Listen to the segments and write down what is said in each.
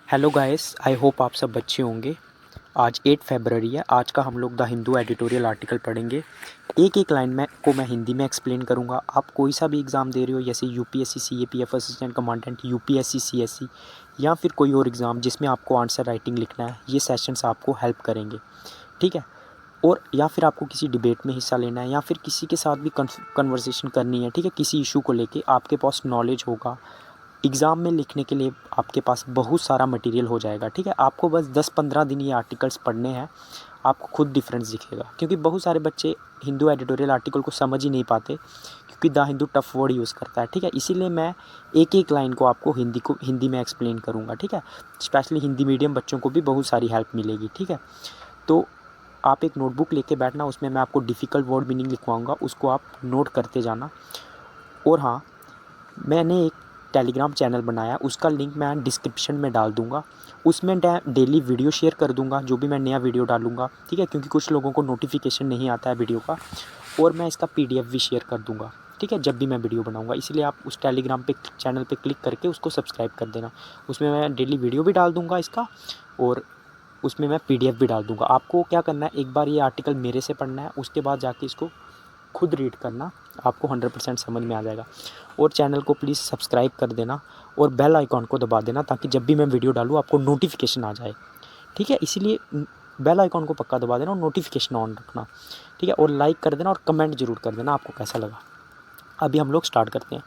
Hello guys, I hope आप सब अच्छे होंगे। आज 8 फरवरी है। आज का हम लोग द हिंदू एडिटोरियल आर्टिकल पढ़ेंगे। एक एक लाइन में को मैं हिंदी में एक्सप्लेन करूंगा। आप कोई सा भी एग्ज़ाम दे रहे हो, जैसे UPSC CAPF assistant commandant, UPSC CSC या फिर कोई और एग्ज़ाम जिसमें आपको आंसर राइटिंग लिखना है, ये सेशंस आपको हेल्प करेंगे, ठीक है। और या फिर आपको किसी डिबेट में हिस्सा लेना है या फिर किसी के साथ भी कन्वर्सेशन करनी है, ठीक है, किसी इशू को लेके आपके पास नॉलेज होगा, एग्ज़ाम में लिखने के लिए आपके पास बहुत सारा मटेरियल हो जाएगा, ठीक है। आपको बस 10-15 दिन ये आर्टिकल्स पढ़ने हैं, आपको खुद डिफरेंस दिखेगा। क्योंकि बहुत सारे बच्चे हिंदू एडिटोरियल आर्टिकल को समझ ही नहीं पाते, क्योंकि the Hindu tough word use करता है, ठीक है। इसीलिए मैं एक एक लाइन को आपको हिंदी में एक्सप्लेन करूँगा, ठीक है। स्पेशली हिंदी मीडियम बच्चों को भी बहुत सारी हेल्प मिलेगी, ठीक है। तो आप एक नोटबुक लेके बैठना, उसमें मैं आपको डिफ़िकल्ट वर्ड मीनिंग लिखवाऊँगा, उसको आप नोट करते जाना। और हाँ, मैंने एक टेलीग्राम चैनल बनाया, उसका लिंक मैं डिस्क्रिप्शन में डाल दूँगा। उसमें मैं डेली वीडियो शेयर कर दूँगा, जो भी मैं नया वीडियो डालूँगा, ठीक है। क्योंकि कुछ लोगों को नोटिफिकेशन नहीं आता है वीडियो का। और मैं इसका पीडीएफ भी शेयर कर दूँगा, ठीक है, जब भी मैं वीडियो बनाऊँगा। इसलिए आप उस टेलीग्राम पे चैनल पे क्लिक करके उसको सब्सक्राइब कर देना। उसमें मैं डेली वीडियो भी डाल दूँगा इसका, और उसमें मैं पीडीएफ भी डाल दूँगा। आपको क्या करना है, एक बार ये आर्टिकल मेरे से पढ़ना है, उसके बाद जाके इसको खुद रीड करना, आपको 100% समझ में आ जाएगा। और चैनल को प्लीज़ सब्सक्राइब कर देना और बेल आइकॉन को दबा देना, ताकि जब भी मैं वीडियो डालूँ आपको नोटिफिकेशन आ जाए, ठीक है। इसीलिए बेल आइकॉन को पक्का दबा देना और नोटिफिकेशन ऑन रखना, ठीक है। और लाइक कर देना और कमेंट ज़रूर कर देना आपको कैसा लगा। अभी हम लोग स्टार्ट करते हैं।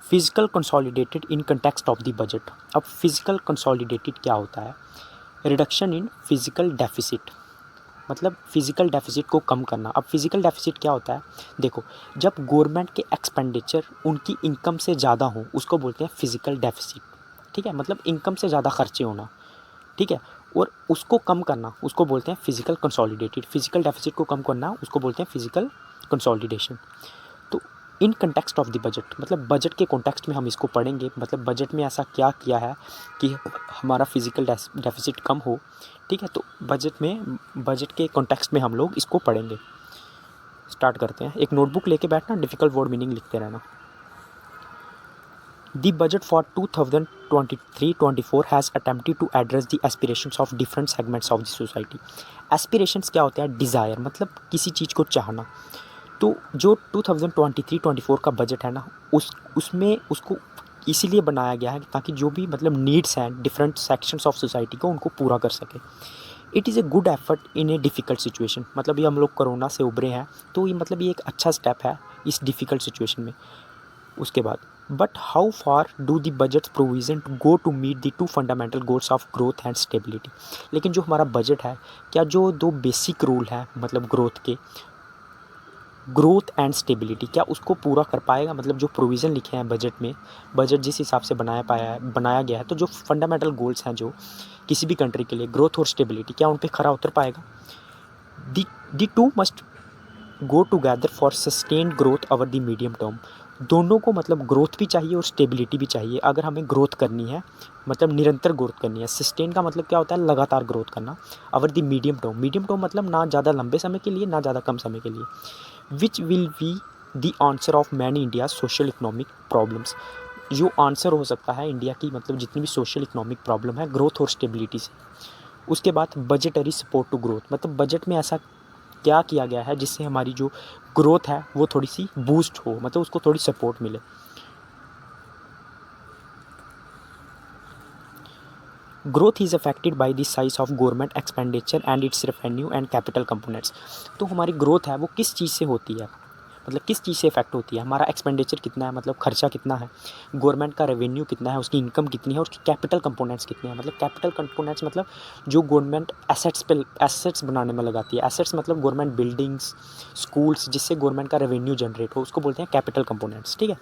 Physical consolidated in context of the budget. अब फिजिकल कंसोलिडेटेड क्या होता है? रिडक्शन इन फिजिकल डेफिसिट, मतलब फिजिकल डेफिसिट को कम करना। अब फिजिकल डेफिसिट क्या होता है? देखो, जब गवर्नमेंट के एक्सपेंडिचर उनकी इनकम से ज़्यादा हो, उसको बोलते हैं फिजिकल डेफिसिट, ठीक है। मतलब इनकम से ज़्यादा खर्चे होना, ठीक है। और उसको कम करना, उसको बोलते हैं फिजिकल कंसोलिडेटेड। फिजिकल डेफिसिट को कम करना, उसको बोलते हैं फिजिकल कंसोलिडेशन। तो in context of the budget, मतलब बजट के कॉन्टेक्स्ट में हम इसको पढ़ेंगे। मतलब बजट में ऐसा क्या किया है कि हमारा फिजिकल डेफिसिट कम हो, ठीक है। तो बजट के कॉन्टेक्स्ट में हम लोग इसको पढ़ेंगे। स्टार्ट करते हैं। एक नोटबुक लेके बैठना, डिफ़िकल्ट वर्ड मीनिंग लिखते रहना। The budget for 2023-24 has attempted to address the aspirations of different segments of the society. Aspirations क्या होता है? डिज़ायर, मतलब किसी चीज़ को चाहना। तो जो 2023-24 का बजट है ना, उसमें उसको इसीलिए बनाया गया है ताकि जो भी मतलब नीड्स हैं डिफरेंट सेक्शंस ऑफ सोसाइटी को, उनको पूरा कर सके। It is a good effort in A difficult situation, मतलब ये हम लोग कोरोना से उभरे हैं, तो ये मतलब ये एक अच्छा स्टेप है इस डिफ़िकल्ट सिचुएशन में। उसके बाद, but how far do the budget provision to go to meet the two fundamental goals of growth and stability. लेकिन जो हमारा बजट है, क्या जो दो बेसिक रूल हैं मतलब ग्रोथ के, ग्रोथ एंड स्टेबिलिटी, क्या उसको पूरा कर पाएगा? मतलब जो प्रोविज़न लिखे हैं बजट में, बजट जिस हिसाब से बनाया गया है, तो जो फंडामेंटल गोल्स हैं जो किसी भी कंट्री के लिए, ग्रोथ और स्टेबिलिटी, क्या उन पे खरा उतर पाएगा? The two must go together for sustained growth over the medium term. दोनों को मतलब ग्रोथ भी चाहिए और स्टेबिलिटी भी चाहिए। अगर हमें ग्रोथ करनी है, मतलब निरंतर ग्रोथ करनी है। सस्टेन का मतलब क्या होता है? लगातार ग्रोथ करना। Over the medium term, medium term मतलब ना ज़्यादा लंबे समय के लिए, ना ज़्यादा कम समय के लिए। Which will be the answer of many India social economic problems. जो आंसर हो सकता है इंडिया की मतलब जितनी भी सोशल इकोनॉमिक प्रॉब्लम है, ग्रोथ और स्टेबिलिटी से। उसके बाद बजटरी सपोर्ट टू ग्रोथ, मतलब बजट में ऐसा क्या किया गया है जिससे हमारी जो ग्रोथ है वो थोड़ी सी बूस्ट हो, मतलब उसको थोड़ी सपोर्ट मिले। Growth is affected by the size of government expenditure and it's revenue and capital components. तो हमारी ग्रोथ है वो किस चीज़ से होती है, मतलब किस चीज़ से इफेक्ट होती है? हमारा एक्सपेंडिचर कितना है, मतलब खर्चा कितना है, गवर्नमेंट का रेवेन्यू कितना है, उसकी इनकम कितनी है, और उसकी कैपिटल कंपोनेंट्स कितने हैं। मतलब कैपिटल कंपोनेंट्स मतलब जो गवर्नमेंट एसेट्स बनाने में लगाती है। एसेट्स मतलब गवर्नमेंट बिल्डिंग्स, स्कूल्स, जिससे गवर्नमेंट का रेवेन्यू जनरेट हो, उसको बोलते हैं कैपिटल कंपोनेंट्स, ठीक है।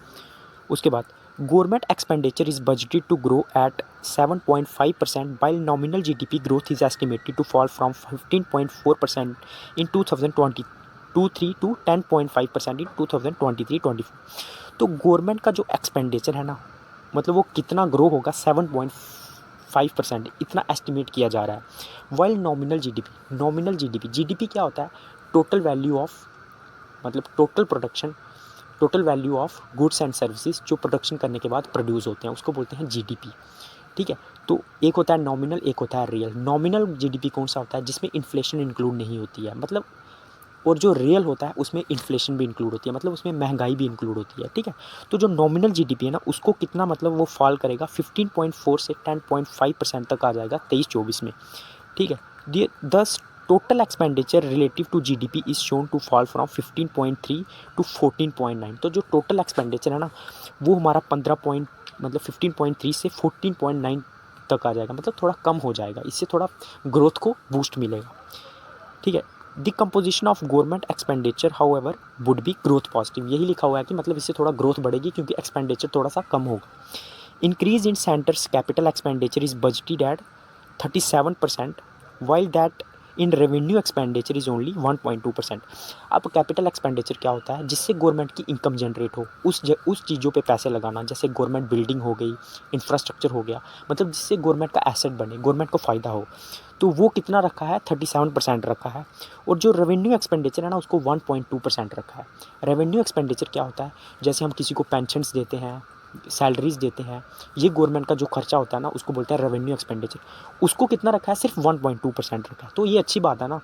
उसके बाद, government expenditure is budgeted to grow at 7.5%, while nominal GDP growth is estimated to fall from 15.4% in 2023 to 10.5% in 2023-24। तो गवर्नमेंट का जो एक्सपेंडिचर है ना, मतलब वो कितना ग्रो होगा? 7.5%, इतना एस्टिमेट किया जा रहा है। वाइल नॉमिनल जीडीपी क्या होता है? टोटल वैल्यू ऑफ, मतलब total value of goods and services जो प्रोडक्शन करने के बाद प्रोड्यूस होते हैं, उसको बोलते हैं जीडीपी, ठीक है। तो एक होता है नॉमिनल, एक होता है रियल। नॉमिनल जीडीपी कौन सा होता है? जिसमें इन्फ्लेशन इंक्लूड नहीं होती है, मतलब, और जो रियल होता है उसमें इन्फ्लेशन भी इंक्लूड होती है, मतलब उसमें महंगाई भी इंक्लूड होती है, ठीक है। तो जो नॉमिनल जीडीपी है ना, उसको कितना, मतलब वो फॉल करेगा 15.4 से 10.5% तक आ जाएगा 23-24 में, ठीक है। Thus total expenditure relative to GDP is shown to fall from 15.3 to 14.9। तो जो टोटल एक्सपेंडिचर है ना, वो हमारा 15.3 से 14.9 तक आ जाएगा, मतलब थोड़ा कम हो जाएगा। इससे थोड़ा ग्रोथ को बूस्ट मिलेगा, ठीक है। The composition of government expenditure however would be growth positive. यही लिखा हुआ है कि मतलब इससे थोड़ा ग्रोथ बढ़ेगी क्योंकि एक्सपेंडिचर थोड़ा सा कम होगा। Increase in centre's capital expenditure is budgeted at 37%, while that in revenue expenditure is only 1.2%। अब कैपिटल एक्सपेंडिचर क्या होता है? जिससे गवर्नमेंट की इनकम जनरेट हो, उस चीज़ों पे पैसे लगाना, जैसे गवर्नमेंट बिल्डिंग हो गई, इंफ्रास्ट्रक्चर हो गया, मतलब जिससे गवर्नमेंट का एसेट बने, गवर्नमेंट को फ़ायदा हो। तो वो कितना रखा है? 37% रखा है। और जो रेवेन्यू एक्सपेंडिचर है ना, उसको 1.2% रखा है। रेवेन्यू एक्सपेंडिचर क्या होता है? जैसे हम किसी को पेंशन्स देते हैं, सैलरीज देते हैं, ये गवर्नमेंट का जो खर्चा होता है ना, उसको बोलते हैं रेवेन्यू एक्सपेंडिचर। उसको कितना रखा है? सिर्फ 1.2% रखा है। तो ये अच्छी बात है ना,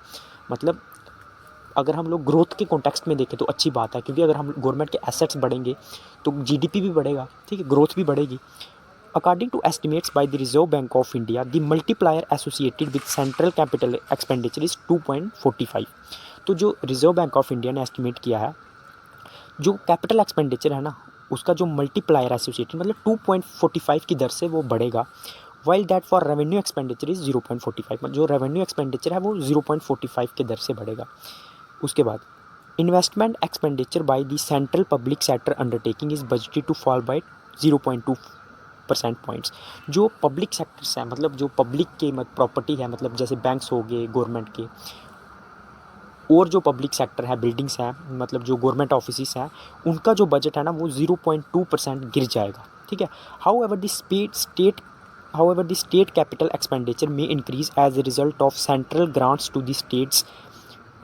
मतलब अगर हम लोग ग्रोथ के कॉन्टेक्स्ट में देखें तो अच्छी बात है, क्योंकि अगर हम गवर्नमेंट के एसेट्स बढ़ेंगे तो जीडीपी भी बढ़ेगा, ठीक है, ग्रोथ भी बढ़ेगी। According to estimates by the Reserve Bank of India, the multiplier associated with central capital expenditure is 2.45। तो जो रिजर्व बैंक ऑफ इंडिया ने एस्टिमेट किया है, जो कैपिटल एक्सपेंडिचर है ना, उसका जो मल्टीप्लायर एसोसिएटेड, मतलब 2.45 की दर से वो बढ़ेगा। While that for revenue expenditure is 0.45, जो रेवेन्यू एक्सपेंडिचर है वो 0.45 की दर से बढ़ेगा। उसके बाद investment expenditure by the central public sector undertaking is budgeted to fall by 0.2% points. जो पब्लिक सेक्टर्स हैं, मतलब जो पब्लिक के प्रॉपर्टी है, मतलब जैसे बैंक्स हो गए गवर्नमेंट के, और जो पब्लिक सेक्टर है, बिल्डिंग्स हैं, मतलब जो गवर्नमेंट ऑफिस हैं, उनका जो बजट है ना, वो 0.2% गिर जाएगा, ठीक है। However the state capital expenditure में increase as a result of central grants to the states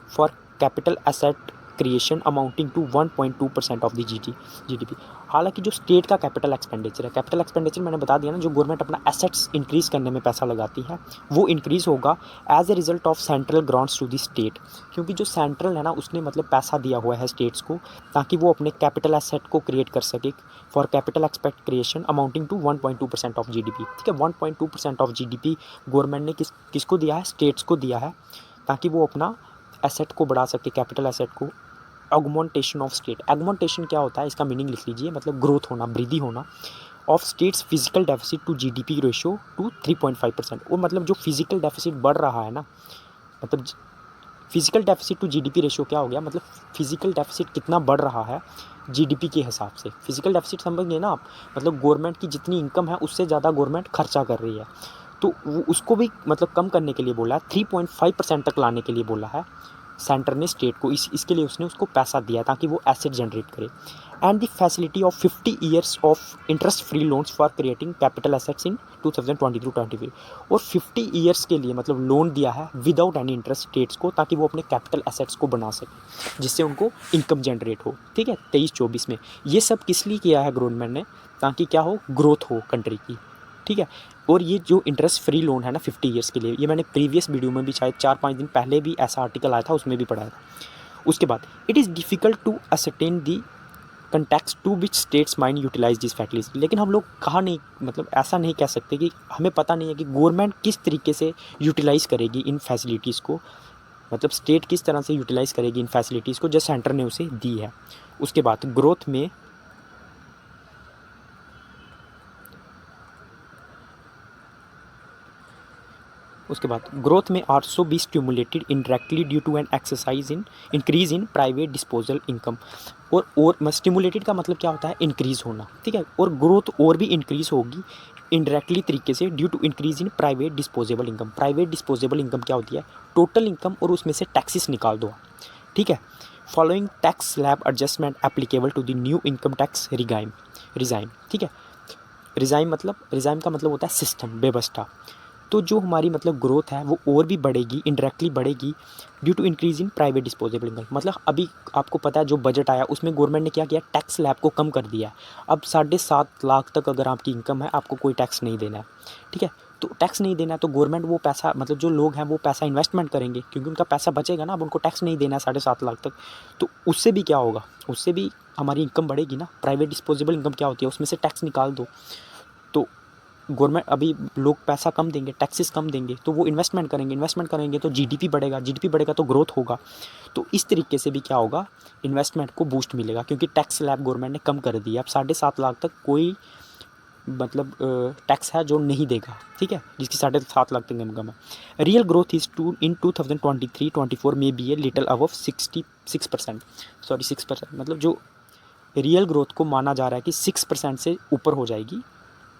for capital asset creation amounting to 1.2% of the GDP. हालांकि जो स्टेट का कैपिटल एक्सपेंडिचर मैंने बता दिया ना, जो गवर्नमेंट अपना एसेट्स इंक्रीज़ करने में पैसा लगाती है, वो इंक्रीज़ होगा as a result of central grants to the state. क्योंकि जो सेंट्रल है ना, उसने मतलब पैसा दिया हुआ है स्टेट्स को, ताकि वो अपने कैपिटल एसेट को क्रिएट कर सके for capital expect creation amounting to 1.2% of GDP, ठीक है। 1.2% ऑफ जीडीपी गवर्नमेंट ने किसको दिया है? स्टेट्स को दिया है, ताकि वो अपना एसेट को बढ़ा सके, कैपिटल एसेट को। ऑगमेंटेशन ऑफ स्टेट, ऑगमेंटेशन क्या होता है? इसका मीनिंग लिख लीजिए, मतलब ग्रोथ होना, वृद्धि होना of states physical deficit to GDP ratio to 3.5%। वो मतलब जो फिजिकल डेफिसिट बढ़ रहा है ना, मतलब physical deficit to GDP ratio क्या हो गया? मतलब फिजिकल डेफिसिट कितना बढ़ रहा है जीडीपी के हिसाब से। फिजिकल डेफिसिट समझ गए ना आप, मतलब गवर्नमेंट की जितनी इनकम है उससे ज़्यादा गवर्नमेंट खर्चा कर रही है, तो वो उसको भी मतलब कम करने के लिए बोला है, 3.5% तक लाने के लिए बोला है सेंटर ने स्टेट को। इसके लिए उसने उसको पैसा दिया ताकि वो एसेट जनरेट करे। And the facility of 50 years of interest free loans for creating capital assets in 2022-23। और 50 ईयर्स के लिए मतलब लोन दिया है विदाउट एनी इंटरेस्ट स्टेट्स को, ताकि वो अपने कैपिटल एसेट्स को बना सके, जिससे उनको इनकम जनरेट हो, ठीक है। 23-24 में ये सब किस लिए किया है गवर्नमेंट ने? ताकि क्या हो? ग्रोथ हो कंट्री की, ठीक है। और ये जो इंटरेस्ट फ्री लोन है ना 50 ईयर्स के लिए, ये मैंने प्रीवियस वीडियो में भी शायद 4-5 दिन पहले भी ऐसा आर्टिकल आया था, उसमें भी पढ़ाया था। उसके बाद it is difficult to ascertain the context to which states mind utilise this facilities. लेकिन हम लोग कहा नहीं, मतलब ऐसा नहीं कह सकते कि हमें पता नहीं है कि गवर्नमेंट किस तरीके से यूटिलाइज़ करेगी इन फैसिलिटीज़ को, मतलब स्टेट किस तरह से यूटिलाइज़ करेगी इन फैसिलिटीज़ को जो सेंटर ने उसे दी है। उसके बाद ग्रोथ में also be stimulated indirectly due to an exercise in increase in private disposal income. और स्टिमुलेटेड का मतलब क्या होता है? इंक्रीज़ होना, ठीक है। और ग्रोथ और भी इंक्रीज़ होगी इनडायरेक्टली तरीके से due to increase in private disposable income. Private disposable income क्या होती है? टोटल इनकम और उसमें से टैक्सेस निकाल दो, ठीक है। Following tax slab adjustment applicable to the new income tax regime, ठीक है। रिजाइम का मतलब होता है सिस्टम, व्यवस्था। तो जो हमारी मतलब ग्रोथ है वो और भी बढ़ेगी, इनडायरेक्टली बढ़ेगी due to increase in private disposable income. मतलब अभी आपको पता है जो बजट आया उसमें गवर्नमेंट ने क्या किया, टैक्स स्लैब को कम कर दिया है। अब 7.5 लाख तक अगर आपकी इनकम है आपको कोई टैक्स नहीं देना है, ठीक है। तो टैक्स नहीं देना है तो गवर्नमेंट वो पैसा, मतलब जो लोग हैं वो पैसा इन्वेस्टमेंट करेंगे क्योंकि उनका पैसा बचेगा ना, अब उनको टैक्स नहीं देना है 7.5 लाख तक। तो उससे भी क्या होगा, उससे भी हमारी इनकम बढ़ेगी ना। प्राइवेट डिस्पोजेबल इनकम क्या होती है, उसमें से टैक्स निकाल दो तो गवर्नमेंट, अभी लोग पैसा कम देंगे, टैक्सेस कम देंगे, तो वो इन्वेस्टमेंट करेंगे, इन्वेस्टमेंट करेंगे तो जीडीपी बढ़ेगा, जीडीपी बढ़ेगा तो ग्रोथ होगा। तो इस तरीके से भी क्या होगा, इन्वेस्टमेंट को बूस्ट मिलेगा क्योंकि टैक्स स्लैब गवर्नमेंट ने कम कर दिया। अब 7.5 लाख तक कोई मतलब टैक्स है जो नहीं देगा, ठीक है, जिसकी 7.5 लाख तक इनकम है। Real growth is to in 2023-24 में be a little above 66%, sorry 6%, मतलब जो रियल ग्रोथ को माना जा रहा है कि 6% से ऊपर हो जाएगी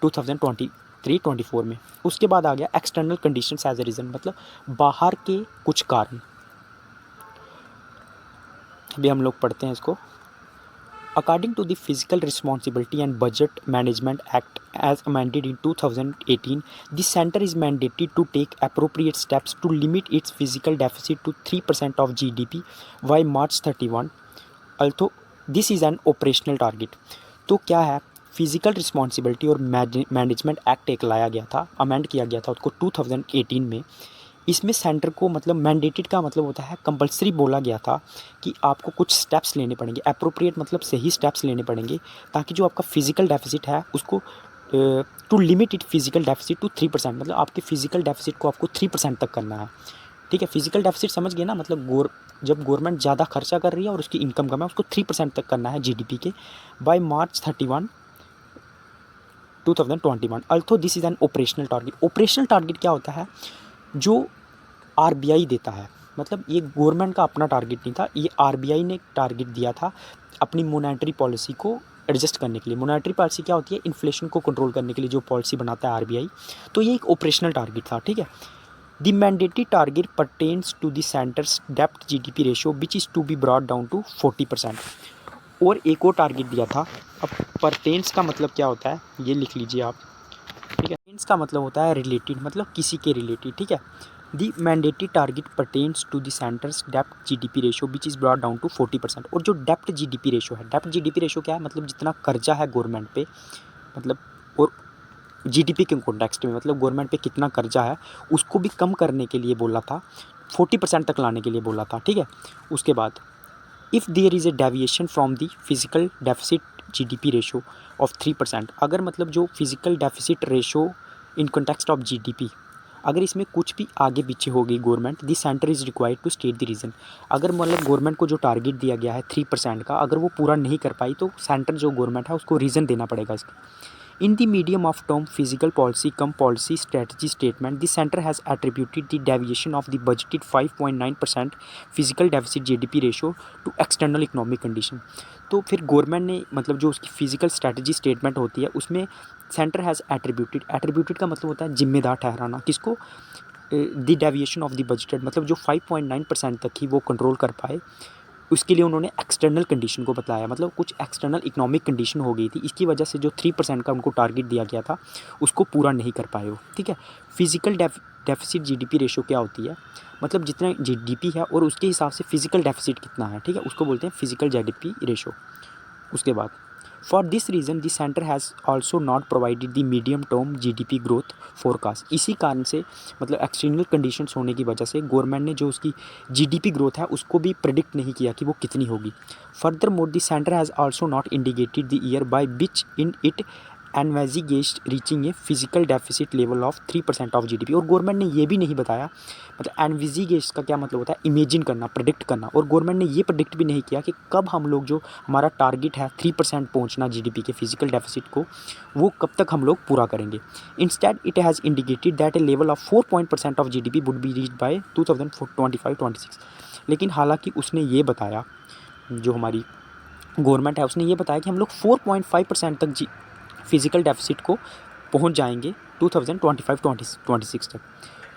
2023-24 में। उसके बाद आ गया external conditions as a reason, मतलब बाहर के कुछ कारण। अभी हम लोग पढ़ते हैं इसको। According to the physical responsibility and budget management act as amended in 2018, the center is mandated to take appropriate steps to limit its physical deficit to 3% of GDP by March 31, although this is an operational target। तो क्या है, physical responsibility और management act एक लाया गया था, amend किया गया था उसको 2018 में। इसमें सेंटर को मतलब मैंडेटेड का मतलब होता है कंपलसरी बोला गया था कि आपको कुछ स्टेप्स लेने पड़ेंगे, अप्रोप्रिएट मतलब सही स्टेप्स लेने पड़ेंगे ताकि जो आपका फिजिकल डेफिसिट है उसको to limit it physical deficit to 3%, मतलब आपके फिजिकल डेफिसिट को आपको 3% तक करना है, ठीक है। फिजिकल डेफिसिट समझ गए ना, मतलब जब गवर्नमेंट ज़्यादा खर्चा कर रही है और उसकी इनकम कम है उसको 3% तक करना है जीडीपी के by March 31, 2021। Although this is an operational target. Operational target क्या होता है, जो आरबीआई देता है, मतलब ये गवर्नमेंट का अपना टारगेट नहीं था, ये आरबीआई ने टारगेट दिया था अपनी मॉनेटरी पॉलिसी को एडजस्ट करने के लिए। मॉनेटरी पॉलिसी क्या होती है, इन्फ्लेशन को कंट्रोल करने के लिए जो पॉलिसी बनाता है आरबीआई, तो ये एक ऑपरेशनल टारगेट था, ठीक है। The mandatory target pertains to the centre's डेप्ट GDP ratio which is to be brought down to 40%। और एक और टारगेट दिया था। अब परटेन्स का मतलब क्या होता है ये लिख लीजिए आप, ठीक है। परटेन्स का मतलब होता है रिलेटेड, मतलब किसी के रिलेटेड, ठीक है। The mandatory target pertains to the centre's डेप्ट GDP ratio which is brought down to 40%। और जो डेप्ट जीडीपी रेशियो है, डेप्ट जीडीपी रेशियो क्या है, मतलब जितना कर्जा है गवर्नमेंट पे, मतलब और जीडीपी के कॉन्टेक्स्ट में मतलब गवर्नमेंट पे कितना कर्जा है उसको भी कम करने के लिए बोला था, 40% तक लाने के लिए बोला था, ठीक है। उसके बाद if there is a deviation from the physical deficit GDP ratio of 3%, अगर मतलब जो physical deficit ratio in context of GDP, अगर इसमें कुछ भी आगे पीछे हो गई government, the centre is required to state the reason. अगर मतलब गवर्नमेंट को जो टारगेट दिया गया है 3% का, अगर वो पूरा नहीं कर पाई तो सेंटर जो गवर्नमेंट है उसको रीज़न देना पड़ेगा इसका। In the medium of term physical policy cum policy strategy statement, the center has attributed the deviation of the budgeted 5.9% physical deficit GDP ratio to external economic condition। तो फिर government ने मतलब जो उसकी फिजिकल स्ट्रेटजी स्टेटमेंट होती है उसमें centre has attributed का मतलब होता है जिम्मेदार ठहराना, किसको, the deviation of the budgeted, मतलब जो 5.9% तक ही वो कंट्रोल कर पाए उसके लिए उन्होंने एक्सटर्नल कंडीशन को बताया, मतलब कुछ एक्सटर्नल इकोनॉमिक कंडीशन हो गई थी, इसकी वजह से जो 3% का उनको टारगेट दिया गया था उसको पूरा नहीं कर पाए वो, ठीक है। फिजिकल डेफिसिट जीडीपी रेशो क्या होती है, मतलब जितना जीडीपी है और उसके हिसाब से फिजिकल डेफिसिट कितना है, ठीक है, उसको बोलते हैं फिजिकल जीडीपी रेशो। उसके बाद for this reason the centre has also not provided the medium term GDP growth forecast. इसी कारण से मतलब एक्सटर्नल कंडीशंस होने की वजह से गवर्नमेंट ने जो उसकी जीडीपी ग्रोथ है उसको भी प्रिडिक्ट नहीं किया कि वो कितनी होगी। Furthermore the centre has also not indicated the year by which in it एनवेजिगेस्ट reaching a fiscal deficit level of 3% of GDP. और गवर्नमेंट ने ये भी नहीं बताया, मतलब एनविजिगेस्ट का क्या मतलब होता है, इमेजिन करना, प्रेडिक्ट करना, और गवर्नमेंट ने ये प्रेडिक्ट भी नहीं किया कि कब हम लोग जो हमारा टारगेट है 3% पहुंचना जीडीपी के फिजिकल डेफिसिट को, वो कब तक हम लोग पूरा करेंगे। Instead it has indicated that A level of 4% of GDP would be reached by 2025-26। लेकिन हालांकि उसने ये बताया, जो हमारी गवर्नमेंट है उसने ये बताया कि हम लोग 4.5% तक फिजिकल डेफिसिट को पहुंच जाएंगे 2025-26 तक।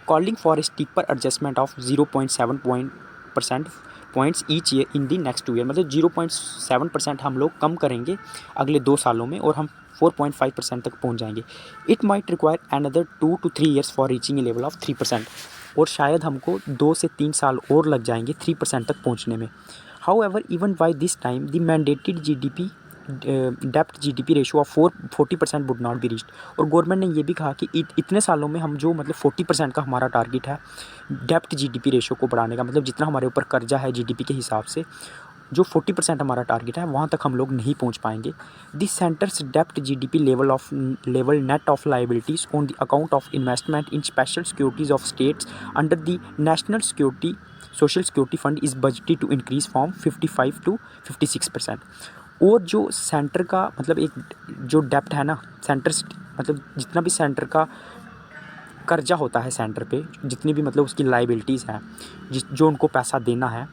Calling for a steeper adjustment of 0.7% points each year in the next 2 year, मतलब 0.7% हम लोग कम करेंगे अगले 2 सालों में और हम 4.5% तक पहुंच जाएंगे। It might require another 2 to 3 years for reaching A level of 3%, और शायद हमको 2 से 3 साल और लग जाएंगे 3% तक पहुंचने में। However even by this time the mandated GDP डेप्ट GDP ratio of 40% would not be reached. और गवर्नमेंट ने ये भी कहा कि इतने सालों में हम जो मतलब 40% का हमारा टारगेट है डेप्ट जीडीपी रेशियो को बढ़ाने का, मतलब जितना हमारे ऊपर कर्जा है जीडीपी के हिसाब से, जो 40% हमारा टारगेट है वहाँ तक हम लोग नहीं पहुँच पाएंगे। दिस सेंटर्स डेप्ट GDP level net of liabilities on the account of investment in special securities of states under the national security social security fund is budgeted to increase from 55 to 56%। और जो सेंटर का मतलब एक जो डेप्ट है ना, centre मतलब जितना भी सेंटर का कर्जा होता है सेंटर पे, जितनी भी मतलब उसकी लाइबिलिटीज़ हैं, जो उनको पैसा देना है,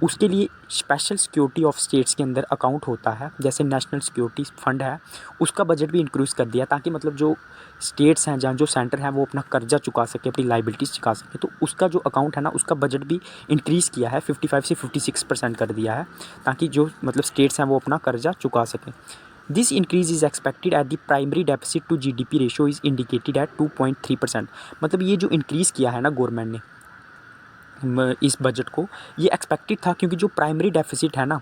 उसके लिए स्पेशल सिक्योरिटी ऑफ स्टेट्स के अंदर अकाउंट होता है, जैसे नेशनल सिक्योरिटी फंड है, उसका बजट भी इंक्रीज़ कर दिया ताकि मतलब जो स्टेट्स हैं जहाँ जो सेंटर है वो अपना कर्जा चुका सके, अपनी लाइबिलिटीज़ चुका सके। तो उसका जो अकाउंट है ना, उसका बजट भी इंक्रीज़ किया है, 55 से 56% कर दिया है, ताकि जो मतलब स्टेट्स हैं वो अपना कर्जा चुका सकें। This increase is expected at the primary deficit to GDP ratio is indicated at 2.3%। मतलब ये जो इंक्रीज़ किया है ना गवर्नमेंट ने इस बजट को, ये एक्सपेक्टेड था, क्योंकि जो प्राइमरी डेफिसिट है ना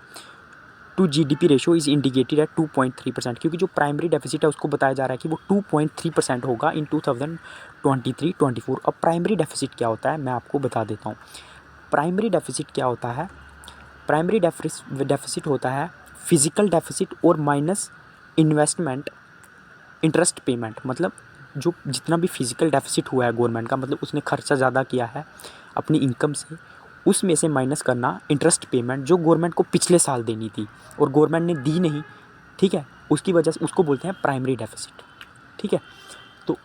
to GDP ratio is indicated at 2.3%, क्योंकि जो प्राइमरी डेफिसिट है उसको बताया जा रहा है कि वो 2.3% होगा इन 2023-24। अब प्राइमरी डेफिसिट क्या होता है मैं आपको बता देता हूँ। प्राइमरी डेफिसिट क्या होता है? प्राइमरी डेफिसिट होता है फिजिकल डेफिसिट और माइनस इन्वेस्टमेंट इंटरेस्ट पेमेंट। मतलब जो जितना भी फिजिकल डेफिसिट हुआ है गवर्नमेंट का, मतलब उसने खर्चा ज़्यादा किया है अपनी इनकम से, उसमें से माइनस करना इंटरेस्ट पेमेंट जो गवर्नमेंट को पिछले साल देनी थी और गवर्नमेंट ने दी नहीं, ठीक है, उसकी वजह से उसको बोलते हैं प्राइमरी डेफिसिट। ठीक है, तो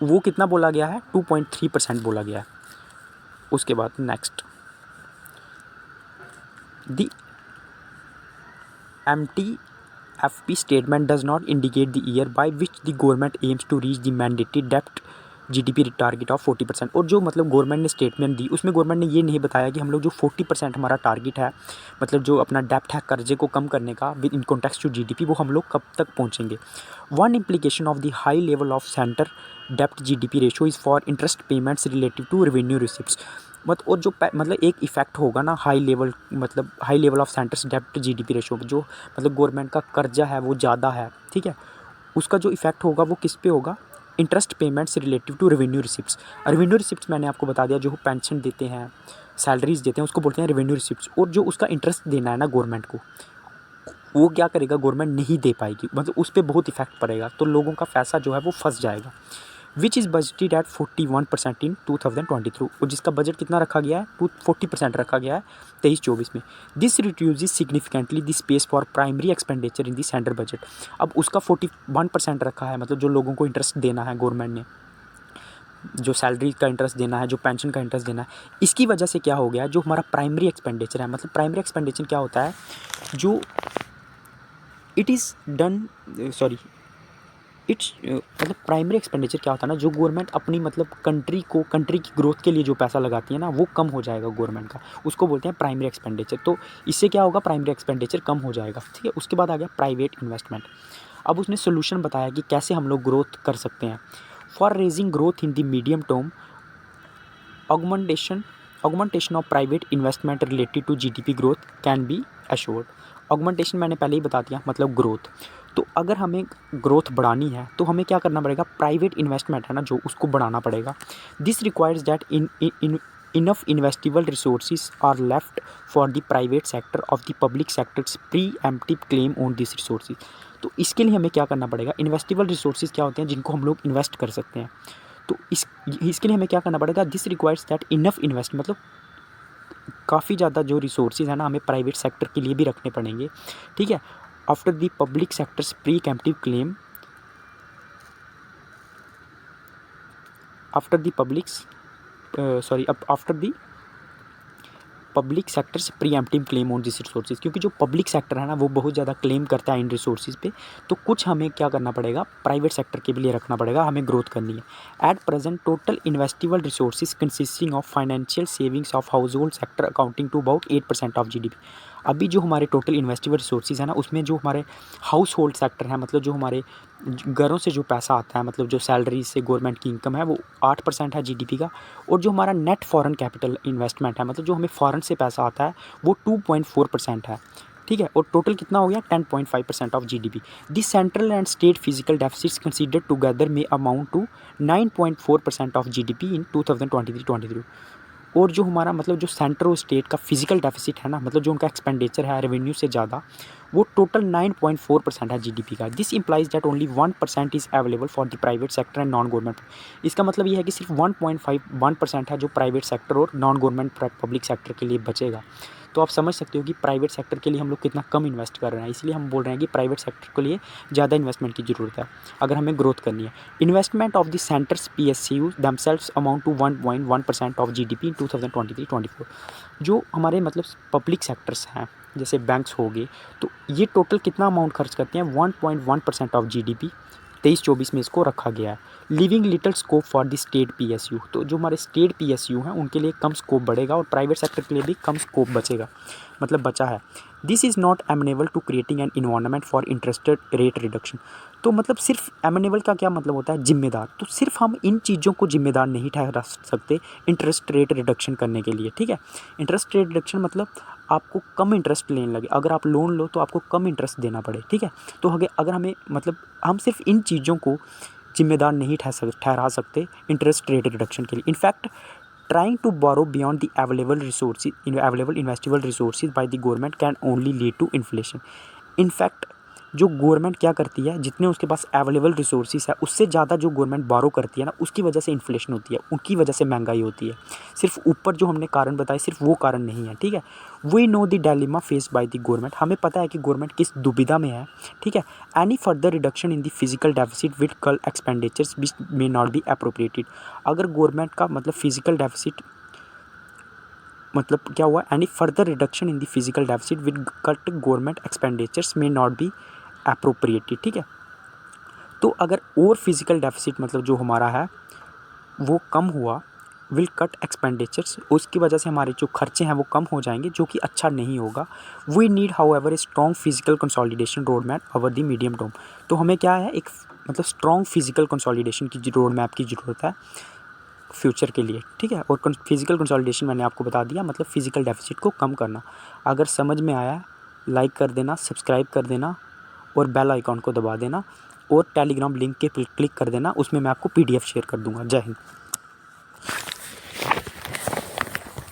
वो कितना बोला गया है? 2.3% बोला गया है। उसके बाद next, the MTFP statement does not indicate the year by which the government aims to reach the mandated debt GDP target of 40%। और जो मतलब गवर्नमेंट ने स्टेटमेंट दी उसमें गवर्नमेंट ने ये नहीं बताया कि हम लोग जो 40% हमारा टारगेट है, मतलब जो अपना डेप्ट है कर्जे को कम करने का within context to GDP, वो हम लोग कब तक पहुंचेंगे। One implication of the high level of centre डेप्ट GDP ratio is for interest payments relative to revenue receipts. और जो मतलब एक इफेक्ट होगा ना हाई लेवल ऑफ सेंटर्स डेप्ट जीडीपी रेशियो, जो मतलब गवर्नमेंट का कर्जा है वो ज़्यादा है, ठीक है, उसका जो इफेक्ट होगा वो किस पे होगा? Interest payments relative to revenue receipts. Revenue receipts मैंने आपको बता दिया, जो पेंशन देते हैं, सैलरीज देते हैं, उसको बोलते हैं रेवेन्यू रिसिप्ट्स। और जो उसका इंटरेस्ट देना है ना गवर्नमेंट को, वो क्या करेगा? गवर्नमेंट नहीं दे पाएगी, मतलब उस पर बहुत इफेक्ट पड़ेगा, तो लोगों का पैसा जो है वो फंस जाएगा। विच इज़ बजटेड एट 41% इन 2023, और जिसका बजट कितना रखा गया है? 40% रखा गया है 23-24 में। This reduces significantly the space for primary expenditure in the central budget. अब उसका 41% रखा है, मतलब जो लोगों को इंटरेस्ट देना है गवर्नमेंट ने, जो सैलरी का इंटरेस्ट देना है, जो पेंशन का इंटरेस्ट देना है, इसकी वजह से क्या हो गया? जो हमारा प्राइमरी एक्सपेंडिचर है, मतलब प्राइमरी एक्सपेंडिचर क्या होता है? जो it is done sorry it's मतलब प्राइमरी एक्सपेंडिचर क्या होता है ना, जो गवर्नमेंट अपनी मतलब कंट्री की ग्रोथ के लिए जो पैसा लगाती है ना, वो कम हो जाएगा गवर्नमेंट का, उसको बोलते हैं प्राइमरी एक्सपेंडिचर। तो इससे क्या होगा? प्राइमरी एक्सपेंडिचर कम हो जाएगा, ठीक है। उसके बाद आ गया प्राइवेट इन्वेस्टमेंट। अब उसने सोल्यूशन बताया कि कैसे हम लोग ग्रोथ कर सकते हैं। For raising growth in the medium term, augmentation of private investment related to GDP growth can be assured. Augmentation मैंने पहले ही बता दिया, मतलब ग्रोथ। तो अगर हमें ग्रोथ बढ़ानी है तो हमें क्या करना पड़ेगा? प्राइवेट इन्वेस्टमेंट है ना जो, उसको बढ़ाना पड़ेगा। This requires that enough investible resources are left for the private sector of the public sectors preemptive claim on this resources. तो इसके लिए हमें क्या करना पड़ेगा? इन्वेस्टिबल रिसोर्सेज क्या होते हैं? जिनको हम लोग इन्वेस्ट कर सकते हैं। तो इसके लिए हमें क्या करना पड़ेगा? This requires that enough invest, मतलब काफ़ी ज़्यादा जो रिसोर्सेज है ना हमें प्राइवेट सेक्टर के लिए भी रखने पड़ेंगे, ठीक है। After the public sectors preemptive claim, after the public sectors preemptive claim on this resources, क्योंकि जो पब्लिक सेक्टर है ना वो बहुत ज़्यादा क्लेम करता है इन रिसोर्सेज पे, तो कुछ हमें क्या करना पड़ेगा, प्राइवेट सेक्टर के लिए रखना पड़ेगा, हमें ग्रोथ करनी है। At present total investible resources consisting of financial savings of household sector accounting to about 8% of GDP। अभी जो हमारे टोटल इन्वेस्टेबल रिसोर्सेज है ना, उसमें जो हमारे हाउस होल्ड सेक्टर है, मतलब जो हमारे घरों से जो पैसा आता है, मतलब जो सैलरी से गवर्नमेंट की इनकम है, वो 8% है GDP का। और जो हमारा नेट फॉरेन कैपिटल इन्वेस्टमेंट है, मतलब जो हमें फॉरेन से पैसा आता है, वो 2.4% है। ठीक है, और टोटल कितना हो गया, 10.5% of GDP। This central and state physical deficits considered together में अमाउंट टू 9.4% ऑफ GDP इन 2023-23। और जो हमारा मतलब जो सेंटर और स्टेट का फिजिकल डेफिसिट है ना, मतलब जो उनका एक्सपेंडिचर है रेवेन्यू से ज़्यादा, वो टोटल 9.4% है GDP का। This implies that only 1% is available for the private sector and non government. इसका मतलब ये है कि सिर्फ 1.51% है जो प्राइवेट सेक्टर और नॉन गवर्नमेंट पब्लिक सेक्टर के लिए बचेगा। तो आप समझ सकते हो कि प्राइवेट सेक्टर के लिए हम लोग कितना कम इन्वेस्ट कर रहे हैं, इसलिए हम बोल रहे हैं कि प्राइवेट सेक्टर के लिए ज़्यादा इन्वेस्टमेंट की ज़रूरत है अगर हमें ग्रोथ करनी है। Investment of the centre's PSU themselves amount to 1.1% of GDP in 2023-24। जो हमारे मतलब पब्लिक सेक्टर्स हैं जैसे बैंक्स हो गए, तो ये टोटल कितना अमाउंट खर्च करते हैं, 1.1% ऑफ GDP 23-24 में इसको रखा गया है। Living little scope for the state PSU, तो जो हमारे स्टेट PSU हैं उनके लिए कम स्कोप बढ़ेगा और प्राइवेट सेक्टर के लिए भी कम स्कोप बचेगा, मतलब बचा है। This is not amenable to creating an environment for interest rate reduction. तो मतलब सिर्फ एमेनेबल का क्या मतलब होता है, जिम्मेदार। तो सिर्फ हम इन चीज़ों को जिम्मेदार नहीं ठहरा सकते इंटरेस्ट रेट रिडक्शन करने के लिए। ठीक है, इंटरेस्ट रेट रिडक्शन मतलब आपको कम इंटरेस्ट लेने लगे, अगर आप लोन लो तो आपको कम इंटरेस्ट देना पड़े। ठीक है, तो अगर हमें मतलब हम सिर्फ इन चीज़ों को जिम्मेदार नहीं ठहरा सकते इंटरेस्ट रेट रिडक्शन के लिए। In fact trying to borrow beyond the available investible resources by the government can only lead to inflation. In fact जो गवर्नमेंट क्या करती है, जितने उसके पास अवेलेबल रिसोर्सेज है उससे ज़्यादा जो गवर्नमेंट बोरो करती है ना, उसकी वजह से इन्फ्लेशन होती है, उनकी वजह से महंगाई होती है। सिर्फ ऊपर जो हमने कारण बताए सिर्फ वो कारण नहीं है। ठीक है, we know the dilemma face by the government, हमें पता है कि गवर्नमेंट किस दुविधा में है। ठीक है, any further reduction in the physical deficit with cut expenditures which may not be appropriated. अगर गवर्नमेंट का मतलब फिजिकल डेफिसिट मतलब क्या हुआ, any further reduction in the physical deficit with cut government expenditures may not be appropriated. ठीक है, तो अगर और फिजिकल डेफिसिट मतलब जो हमारा है वो कम हुआ, विल कट एक्सपेंडिचर्स, उसकी वजह से हमारे जो खर्चे हैं वो कम हो जाएंगे, जो कि अच्छा नहीं होगा। We need however a strong physical consolidation road map over the medium term. तो हमें क्या है, एक मतलब स्ट्रॉन्ग फिजिकल कंसोलिडेशन की रोड मैप की ज़रूरत है फ्यूचर के लिए। ठीक है, और फिजिकल कंसोलिडेशन मैंने आपको बता दिया, मतलब फिजिकल डेफिसिट को कम करना। अगर समझ में आया लाइक कर देना, सब्सक्राइब कर देना और बेल आइकॉन को दबा देना और टेलीग्राम लिंक के क्लिक कर देना, उसमें मैं आपको PDF शेयर कर दूंगा। जय हिंद।